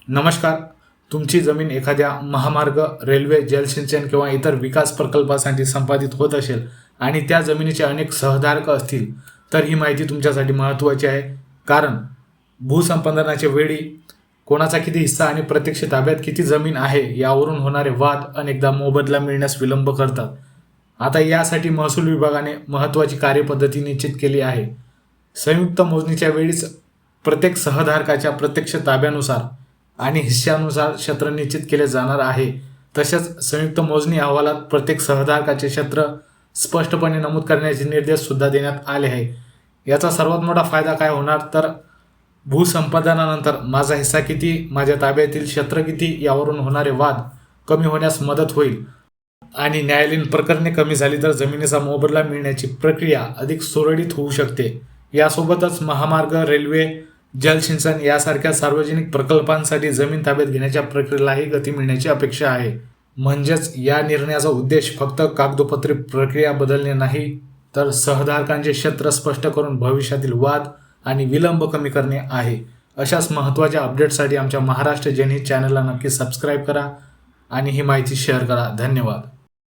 नमस्कार. तुमची जमीन एखाद्या महामार्ग, रेल्वे, जलसिंचन किंवा इतर विकास प्रकल्पासाठी संपादित होत असेल आणि त्या जमिनीचे अनेक सहधारक असतील, तर ही माहिती तुमच्यासाठी महत्त्वाची आहे. कारण भूसंपादनाच्या वेळी कोणाचा किती हिस्सा आणि प्रत्यक्ष ताब्यात किती जमीन आहे यावरून होणारे वाद अनेकदा मोबदला मिळण्यास विलंब करतात. आता यासाठी महसूल विभागाने महत्त्वाची कार्यपद्धती निश्चित केली आहे. संयुक्त मोजणीच्या वेळीच प्रत्येक सहधारकाच्या प्रत्यक्ष ताब्यानुसार आणि हिस्स्यानुसार क्षेत्र निश्चित केले जाणार आहे. तसेच संयुक्त मोजणी अहवालात प्रत्येक सहधारकाचे क्षेत्र स्पष्टपणे नमूद करण्याचे निर्देश सुद्धा देण्यात आले आहे. याचा सर्वात मोठा फायदा काय होणार तर भूसंपादनानंतर माझा हिस्सा किती, माझ्या ताब्यातील क्षेत्र किती यावरून होणारे वाद कमी होण्यास मदत होईल आणि न्यायालयीन प्रकरणे कमी झाली तर जमिनीचा मोबदला मिळण्याची प्रक्रिया अधिक सुरळीत होऊ शकते. यासोबतच महामार्ग, रेल्वे, जलसिंचन यासारख्या सार्वजनिक प्रकल्पांसाठी जमीन ताब्यात घेण्याच्या प्रक्रियेलाही गती मिळण्याची अपेक्षा आहे. म्हणजेच या निर्णयाचा उद्देश फक्त कागदोपत्री प्रक्रिया बदलणे नाही, तर सहधारकांचे क्षेत्र स्पष्ट करून भविष्यातील वाद आणि विलंब कमी करणे आहे. अशाच महत्त्वाच्या अपडेट्ससाठी आमच्या महाराष्ट्र जनहित चॅनलला नक्की सबस्क्राईब करा आणि ही माहिती शेअर करा. धन्यवाद.